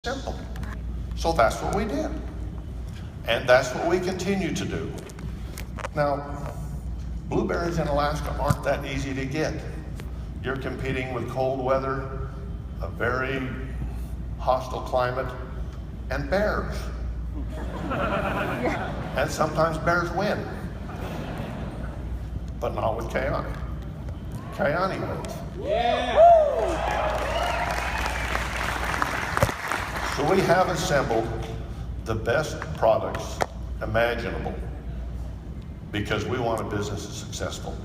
simple. So that's what we did. And that's what we continue to do. Now, blueberries in Alaska aren't that easy to get. You're competing with cold weather, a very hostile climate, and bears. And sometimes bears win. But not with Kayani. Kayani wins. So we have assembled the best products imaginable because we want a business that's successful.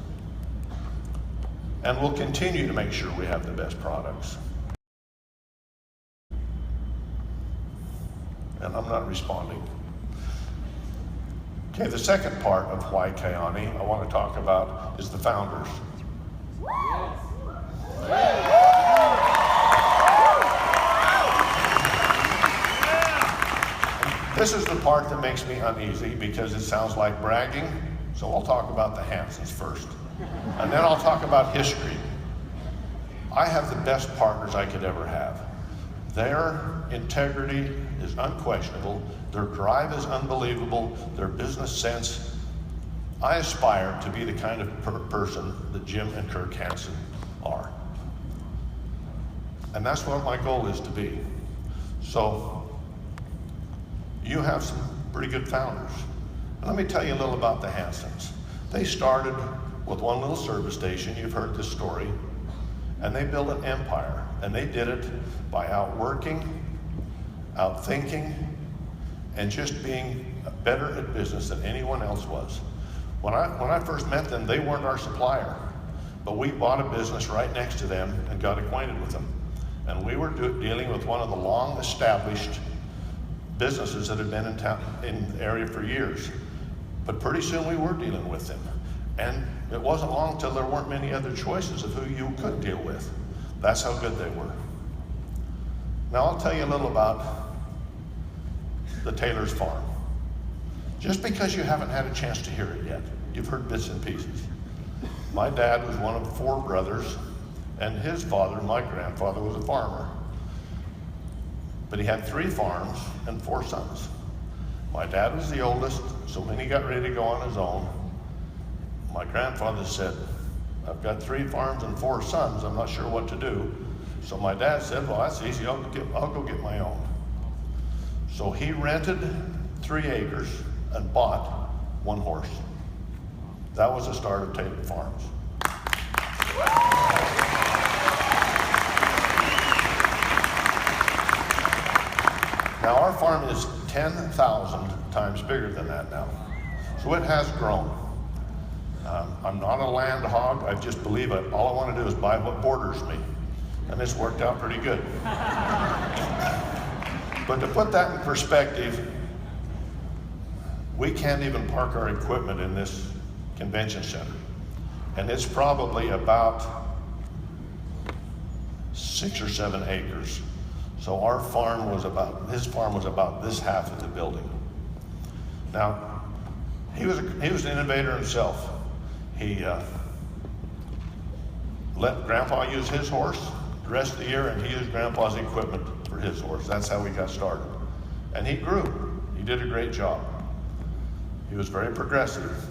And we'll continue to make sure we have the best products. And I'm not responding. Okay, the second part of why Kayani I want to talk about is the founders. This is the part that makes me uneasy because it sounds like bragging, so I'll talk about the Hansons first. And then I'll talk about history. I have the best partners I could ever have. Their integrity is unquestionable, their drive is unbelievable, their business sense. I aspire to be the kind of person that Jim and Kirk Hansen are. And that's what my goal is to be. So, you have some pretty good founders. And let me tell you a little about the Hansons. They started with one little service station, you've heard this story, and they built an empire. And they did it by outworking, outthinking, and just being better at business than anyone else was. When I first met them, they weren't our supplier, but we bought a business right next to them and got acquainted with them. And we were dealing with one of the long-established businesses that had been in the area for years. But pretty soon we were dealing with them. And it wasn't long till there weren't many other choices of who you could deal with. That's how good they were. Now I'll tell you a little about the Taylor's farm. Just because you haven't had a chance to hear it yet, you've heard bits and pieces. My dad was one of 4 brothers, and his father, my grandfather, was a farmer. But he had 3 farms and 4 sons. My dad was the oldest, so when he got ready to go on his own, my grandfather said, I've got 3 farms and 4 sons, I'm not sure what to do. So my dad said, well, that's easy, I'll go get my own. So he rented 3 acres and bought 1 horse. That was the start of Taylor Farms. Now our farm is 10,000 times bigger than that now. So it has grown. I'm not a land hog, I just believe it. All I want to do is buy what borders me. And it's worked out pretty good. But to put that in perspective, we can't even park our equipment in this convention center. And it's probably about 6 or 7 acres. So our farm was his farm was about this half of the building. Now, he was an innovator himself. He let Grandpa use his horse the rest of the year, and he used Grandpa's equipment for his horse. That's how we got started. And he grew. He did a great job. He was very progressive.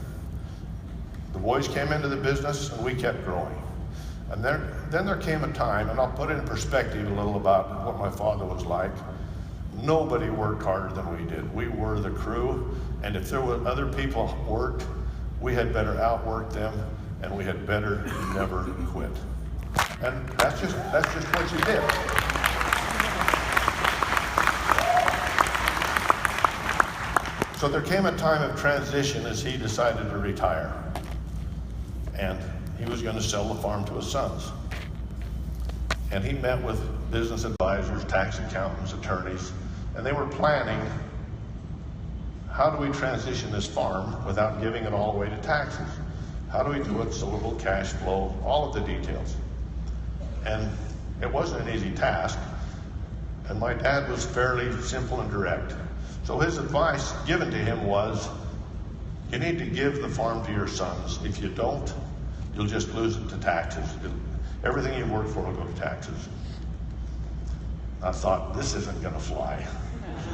The boys came into the business, and we kept growing. And then there came a time, and I'll put it in perspective a little about what my father was like. Nobody worked harder than we did. We were the crew, and if there were other people worked, we had better outwork them, and we had better never quit. And that's just what you did. So there came a time of transition as he decided to retire. And he was going to sell the farm to his sons. And he met with business advisors, tax accountants, attorneys, and they were planning, how do we transition this farm without giving it all away to taxes? How do we do it so it will cash flow, all of the details. And it wasn't an easy task, and my dad was fairly simple and direct. So his advice given to him was, you need to give the farm to your sons. If you don't, you'll just lose it to taxes. Everything you've worked for will go to taxes. I thought, this isn't going to fly.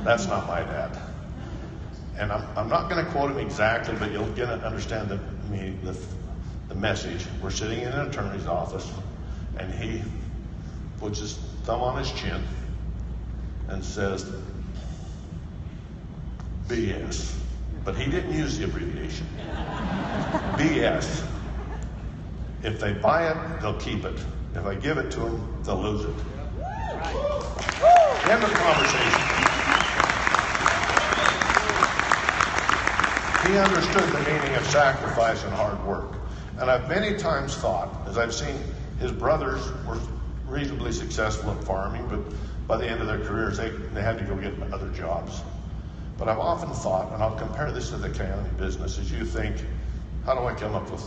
That's not my dad. And I'm not going to quote him exactly, but you'll get to understand the message. We're sitting in an attorney's office, and he puts his thumb on his chin and says, BS. But he didn't use the abbreviation. BS. If they buy it, they'll keep it. If I give it to them, they'll lose it. End of conversation. He understood the meaning of sacrifice and hard work. And I've many times thought, as I've seen his brothers were reasonably successful at farming, but by the end of their careers, they had to go get other jobs. But I've often thought, and I'll compare this to the county business, as you think, how do I come up with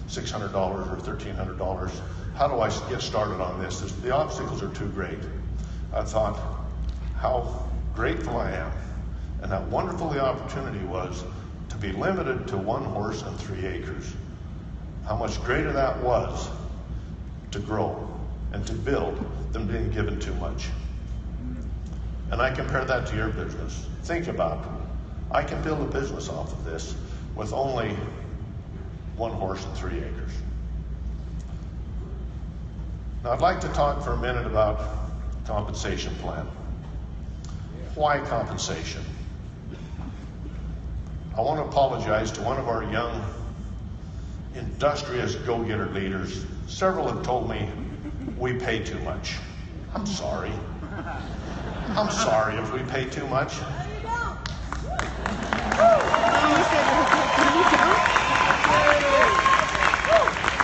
$600 or $1,300? How do I get started on this? The obstacles are too great. I thought how grateful I am and how wonderful the opportunity was to be limited to 1 horse and 3 acres. How much greater that was to grow and to build than being given too much. And I compare that to your business. Think about it. I can build a business off of this with only 1 horse and 3 acres. Now I'd like to talk for a minute about compensation plan. Why compensation? I want to apologize to one of our young, industrious go-getter leaders. Several have told me we pay too much. I'm sorry. I'm sorry if we pay too much.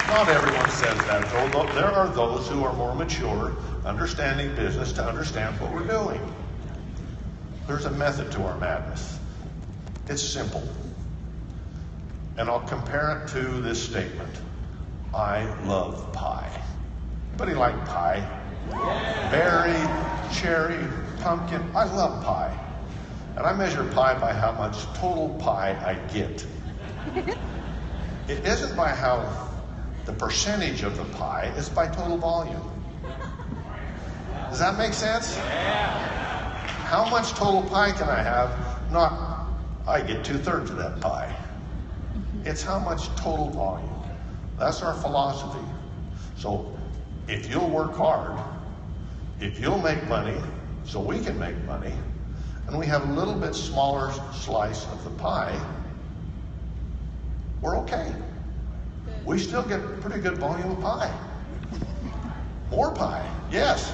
Not everyone says that, though. There are those who are more mature, understanding business, to understand what we're doing. There's a method to our madness. It's simple. And I'll compare it to this statement. I love pie. Anybody like pie? Berry, cherry, pumpkin. I love pie. And I measure pie by how much total pie I get. It isn't by how the percentage of the pie, it's by total volume. Does that make sense? How much total pie can I have? Not, I get 2/3 of that pie. It's how much total volume. That's our philosophy. So if you'll work hard, if you'll make money, so we can make money, and we have a little bit smaller slice of the pie, we're okay. We still get pretty good volume of pie. More pie, yes.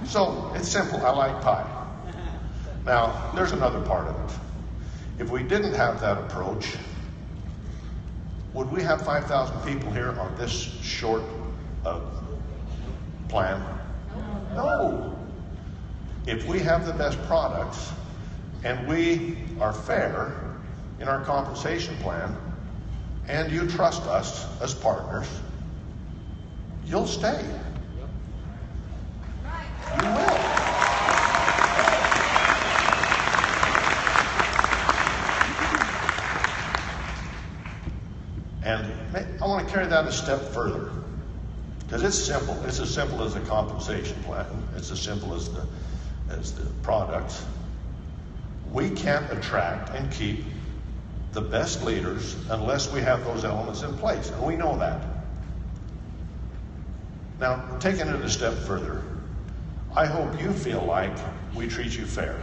So it's simple, I like pie. Now, there's another part of it. If we didn't have that approach, would we have 5,000 people here on this short plan? No. If we have the best products and we are fair in our compensation plan and you trust us as partners, you'll stay. You will. And I want to carry that a step further, because it's simple. It's as simple as a compensation plan. It's as simple as the products. We can't attract and keep the best leaders unless we have those elements in place, and we know that. Now, taking it a step further, I hope you feel like we treat you fair.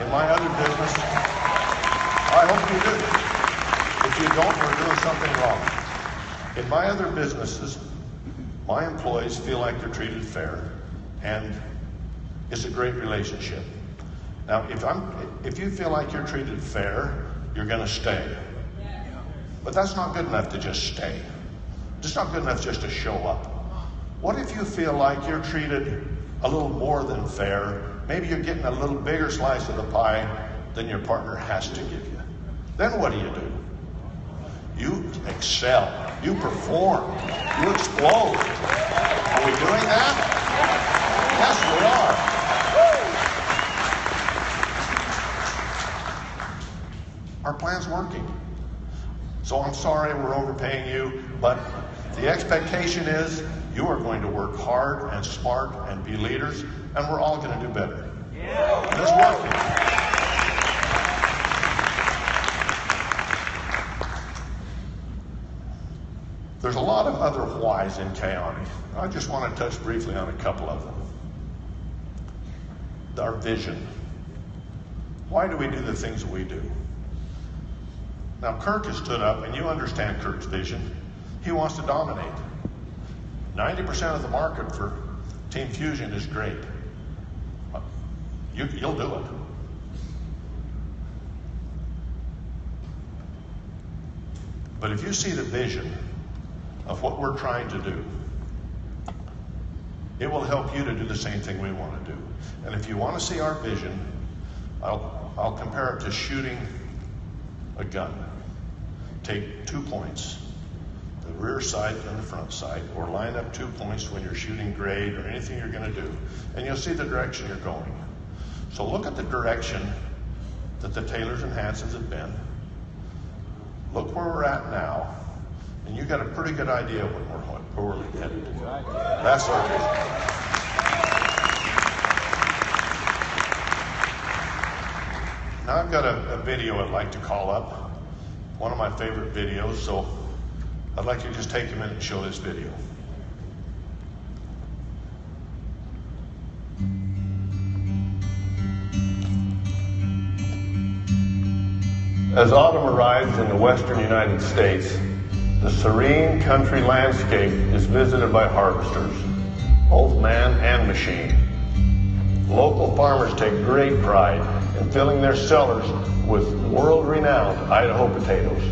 In my other business, I hope you do. If you don't, we're doing something wrong. In my other businesses, my employees feel like they're treated fair, and it's a great relationship. Now, if you feel like you're treated fair, you're going to stay. But that's not good enough to just stay. It's not good enough just to show up. What if you feel like you're treated a little more than fair? Maybe you're getting a little bigger slice of the pie than your partner has to give you. Then what do? You excel. You perform. You explode. Are we doing that? Yes, we are. Our plan's working. So I'm sorry we're overpaying you, but the expectation is You are going to work hard and smart and be leaders, and we're all going to do better. And it's working. There's a lot of other whys in Keoni. I just want to touch briefly on a couple of them. Our vision. Why do we do the things that we do? Now, Kirk has stood up, and you understand Kirk's vision. He wants to dominate. 90% of the market for Team Fusion is great. You'll do it. But if you see the vision of what we're trying to do, it will help you to do the same thing we want to do. And if you want to see our vision, I'll compare it to shooting a gun. Take 2 points, the rear sight and the front sight, or line up 2 points when you're shooting grade or anything you're going to do, and you'll see the direction you're going. So look at the direction that the Taylors and Hansons have been. Look where we're at now, and you got a pretty good idea where we're headed. That's our vision. Now I've got a video I'd like to call up, one of my favorite videos, so I'd like to just take a minute and show this video. As autumn arrives in the western United States, the serene country landscape is visited by harvesters, both man and machine. Local farmers take great pride in filling their cellars with world-renowned Idaho potatoes.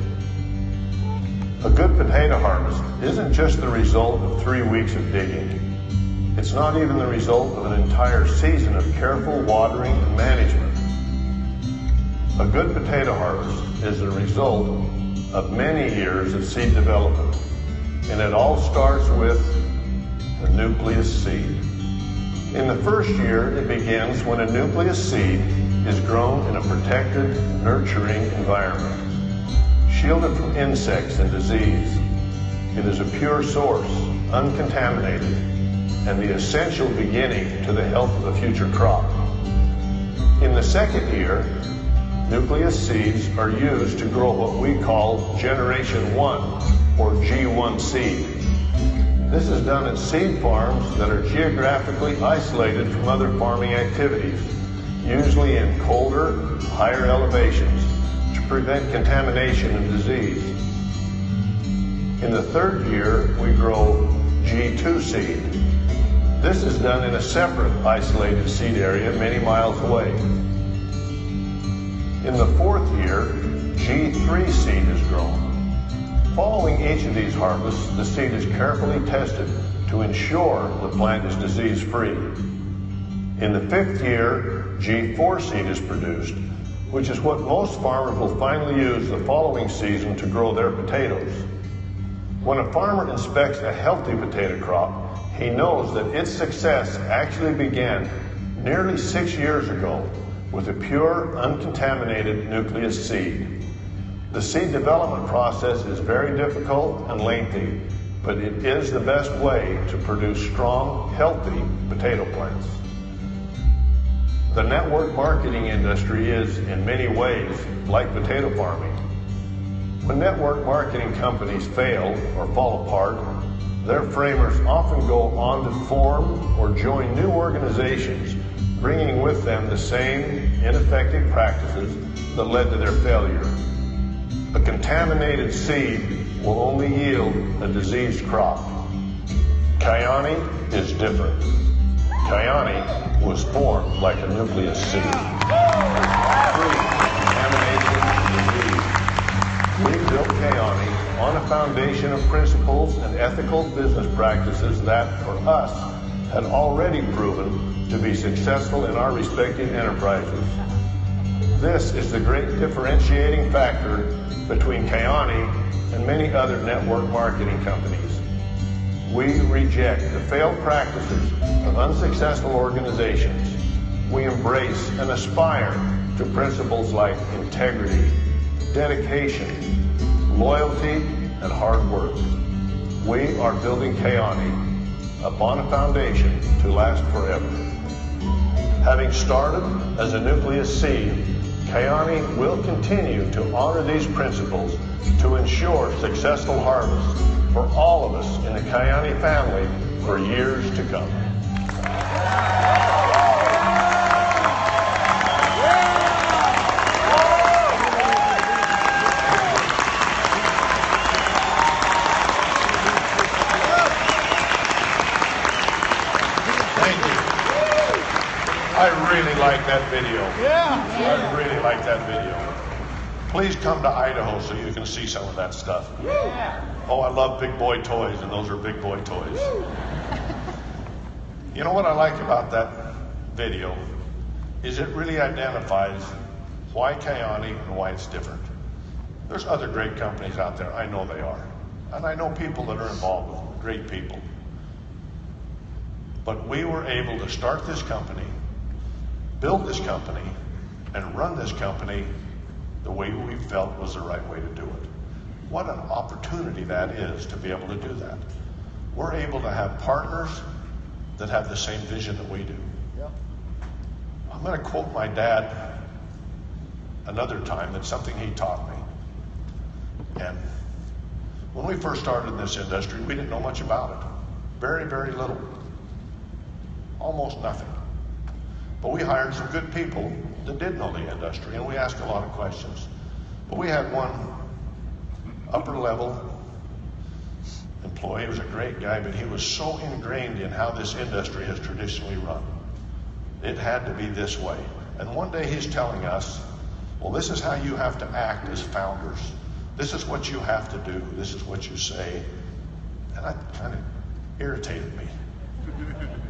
A good potato harvest isn't just the result of 3 weeks of digging. It's not even the result of an entire season of careful watering and management. A good potato harvest is the result of many years of seed development, and it all starts with the nucleus seed. In the first year, it begins when a nucleus seed is grown in a protected, nurturing environment, shielded from insects and disease. It is a pure source, uncontaminated, and the essential beginning to the health of a future crop. In the second year, nucleus seeds are used to grow what we call Generation 1, or G1 seed. This is done at seed farms that are geographically isolated from other farming activities, usually in colder, higher elevations, to prevent contamination and disease. In the third year, we grow G2 seed. This is done in a separate isolated seed area many miles away. In the fourth year, G3 seed is grown. Following each of these harvests, the seed is carefully tested to ensure the plant is disease-free. In the fifth year, G4 seed is produced, which is what most farmers will finally use the following season to grow their potatoes. When a farmer inspects a healthy potato crop, he knows that its success actually began nearly 6 years ago with a pure, uncontaminated nucleus seed. The seed development process is very difficult and lengthy, but it is the best way to produce strong, healthy potato plants. The network marketing industry is, in many ways, like potato farming. When network marketing companies fail or fall apart, their framers often go on to form or join new organizations, bringing with them the same ineffective practices that led to their failure. A contaminated seed will only yield a diseased crop. Keoni is different. Keoni was formed like a nucleus seed, free from contamination and disease. We built Keoni on a foundation of principles and ethical business practices that, for us, had already proven to be successful in our respective enterprises. This is the great differentiating factor between Keoni and many other network marketing companies. We reject the failed practices of unsuccessful organizations. We embrace and aspire to principles like integrity, dedication, loyalty, and hard work. We are building Keoni, upon a foundation to last forever. Having started as a nucleus seed, Kyani will continue to honor these principles to ensure successful harvests for all of us in the Kyani family for years to come. I really like that video. I really like that video. Please come to Idaho so you can see some of that stuff. Oh, I love big boy toys, and those are big boy toys. You know what I like about that video is it really identifies why Kyani and why it's different. There's other great companies out there. I know they are. And I know people that are involved with them, great people. But we were able to start this company, build this company, and run this company the way we felt was the right way to do it. What an opportunity that is to be able to do that. We're able to have partners that have the same vision that we do. Yep. I'm going to quote my dad another time. That's something he taught me. And when we first started in this industry, we didn't know much about it. Very, very little. Almost nothing. But we hired some good people that did know the industry, and we asked a lot of questions. But we had one upper level employee. He was a great guy, but he was so ingrained in how this industry has traditionally run. It had to be this way. And one day he's telling us, well, this is how you have to act as founders. This is what you have to do. This is what you say. And that kind of irritated me.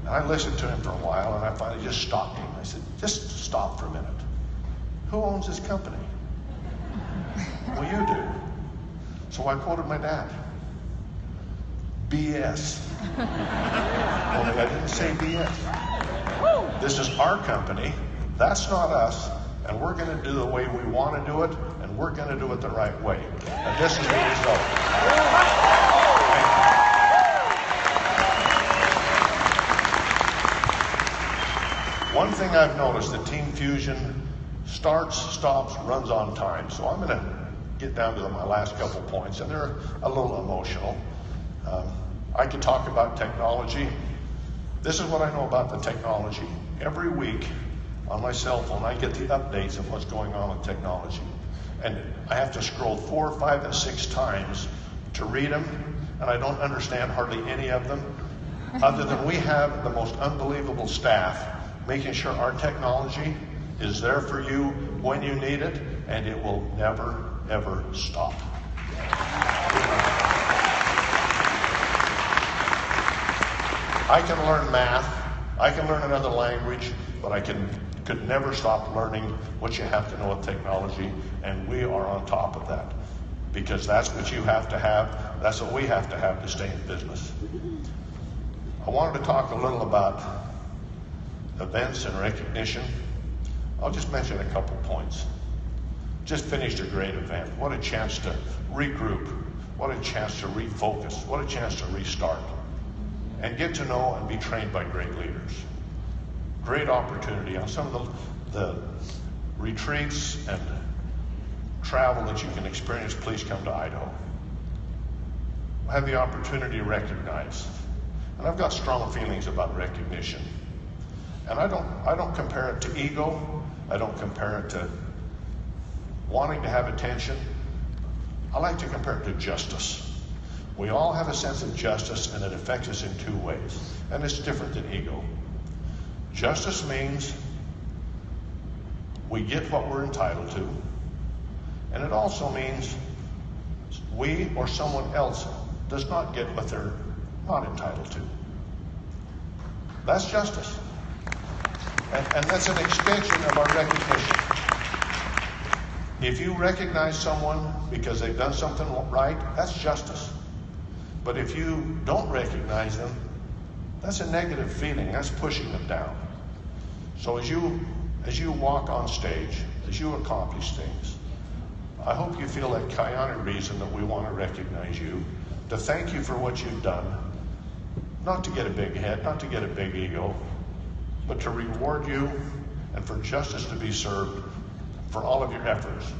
And I listened to him for a while, and I finally just stopped him. I said, just stop for a minute. Who owns this company? Well, you do. So I quoted my dad. BS. Only I didn't say BS. This is our company. That's not us. And we're going to do the way we want to do it, and we're going to do it the right way. And this is the result. One thing I've noticed, that Team Fusion starts, stops, runs on time. So I'm going to get down to my last couple points, and they're a little emotional. I could talk about technology. This is what I know about the technology. Every week on my cell phone, I get the updates of what's going on with technology. And I have to scroll 4, 5, and 6 times to read them, and I don't understand hardly any of them, other than we have the most unbelievable staff making sure our technology is there for you when you need it, and it will never, ever stop. I can learn math, I can learn another language, but I could never stop learning what you have to know with technology, and we are on top of that. Because that's what you have to have, that's what we have to stay in business. I wanted to talk a little about events and recognition. I'll just mention a couple points. Just finished a great event. What a chance to regroup. What a chance to refocus. What a chance to restart. And get to know and be trained by great leaders. Great opportunity on some of the retreats and travel that you can experience. Please come to Idaho. I have the opportunity to recognize. And I've got strong feelings about recognition. And I don't compare it to ego. I don't compare it to wanting to have attention. I like to compare it to justice. We all have a sense of justice, and it affects us in 2 ways. And it's different than ego. Justice means we get what we're entitled to. And it also means we or someone else does not get what they're not entitled to. That's justice. And that's an extension of our recognition. If you recognize someone because they've done something right, that's justice. But if you don't recognize them, that's a negative feeling. That's pushing them down. So as you walk on stage, as you accomplish things, I hope you feel that Kyani reason that we want to recognize you, to thank you for what you've done, not to get a big head, not to get a big ego, but to reward you and for justice to be served for all of your efforts.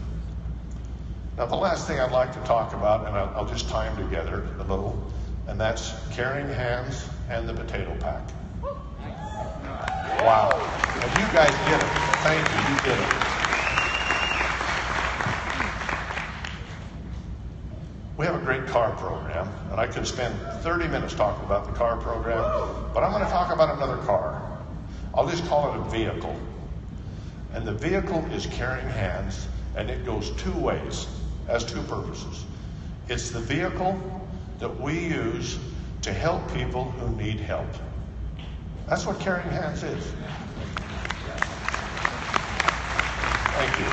Now, the last thing I'd like to talk about, and I'll just tie them together a little, and that's Caring Hands and the Potato Pack. Wow. And you guys did it. Thank you. You did it. We have a great car program, and I could spend 30 minutes talking about the car program, but I'm going to talk about another car. I'll just call it a vehicle. And the vehicle is Caring Hands, and it goes two ways, has two purposes. It's the vehicle that we use to help people who need help. That's what Caring Hands is. Thank you.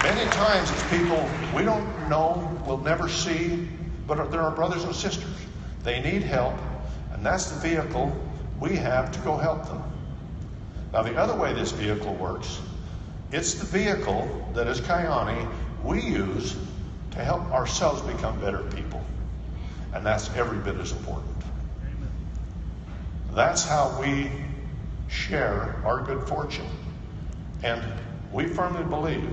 Many times it's people we don't know, we'll never see, but they're our brothers and sisters. They need help, and that's the vehicle we have to go help them. Now, the other way this vehicle works, it's the vehicle that as Kiani we use to help ourselves become better people. And that's every bit as important. That's how we share our good fortune. And we firmly believe,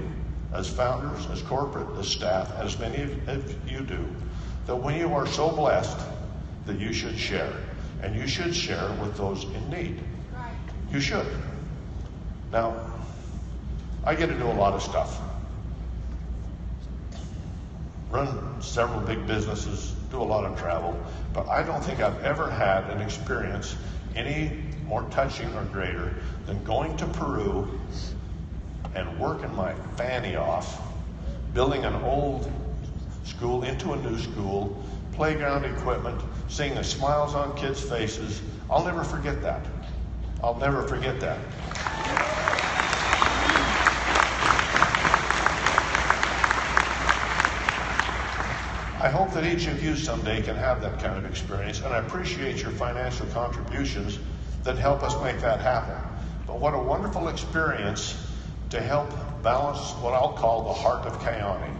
as founders, as corporate, as staff, as many of you do, that when you are so blessed that you should share. And you should share with those in need. Right. You should. Now, I get to do a lot of stuff. Run several big businesses, do a lot of travel, but I don't think I've ever had an experience any more touching or greater than going to Peru and working my fanny off, building an old school into a new school, playground equipment, seeing the smiles on kids' faces. I'll never forget that. I'll never forget that. I hope that each of you someday can have that kind of experience, and I appreciate your financial contributions that help us make that happen. But what a wonderful experience to help balance what I'll call the heart of Kiani.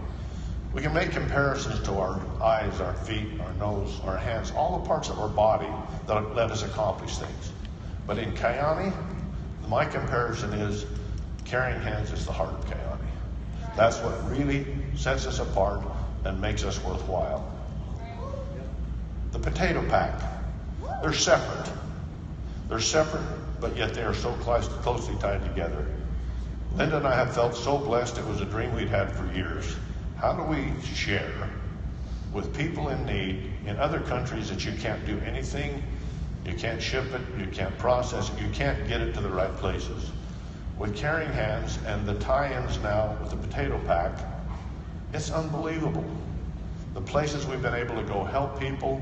We can make comparisons to our eyes, our feet, our nose, our hands, all the parts of our body that let us accomplish things. But in Kiani, my comparison is Caring Hands is the heart of Kiani. That's what really sets us apart and makes us worthwhile. The Potato Pack, they're separate. They're separate, but yet they are so closely tied together. Linda and I have felt so blessed. It was a dream we'd had for years. How do we share with people in need in other countries that you can't do anything, you can't ship it, you can't process it, you can't get it to the right places? With Caring Hands and the tie-ins now with the Potato Pack, it's unbelievable. The places we've been able to go help people,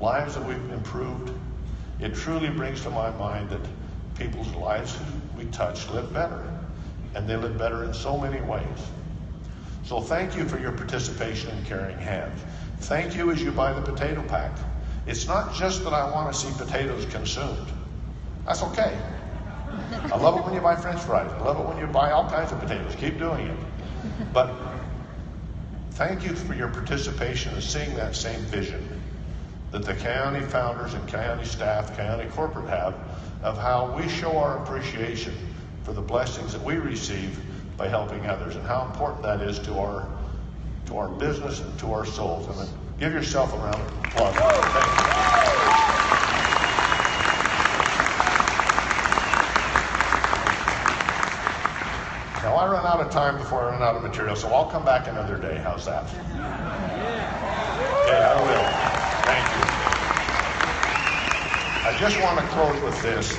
lives that we've improved, it truly brings to my mind that people's lives we touch live better. And they live better in so many ways. So thank you for your participation in Caring Hands. Thank you as you buy the Potato Pack. It's not just that I want to see potatoes consumed. That's okay. I love it when you buy French fries. I love it when you buy all kinds of potatoes. Keep doing it. But thank you for your participation in seeing that same vision that the Kiani founders and Kiani staff, Kiani corporate have of how we show our appreciation for the blessings that we receive by helping others, and how important that is to our business and to our souls. And give yourself a round of applause. Thank you. Now I run out of time before I run out of material, so I'll come back another day. How's that? Okay, I will. Thank you. I just want to close with this.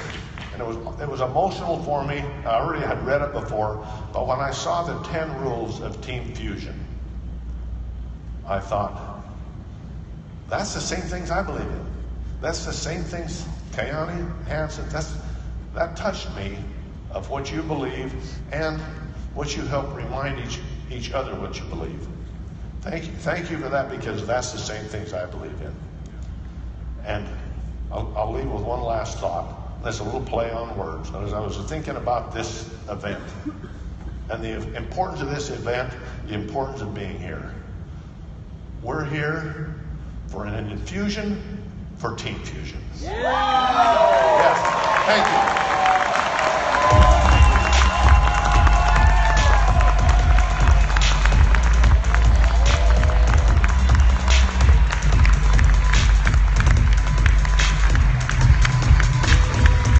And it was emotional for me. I already had read it before, but when I saw the 10 rules of Team Fusion, I thought, that's the same things I believe in. That's the same things Kiani, Hansen, that touched me of what you believe and what you help remind each other what you believe. Thank you for that, because that's the same things I believe in. And I'll leave with one last thought. There's a little play on words. As I was thinking about this event and the importance of this event, the importance of being here. We're here for an infusion for Team Fusion. Yes, thank you.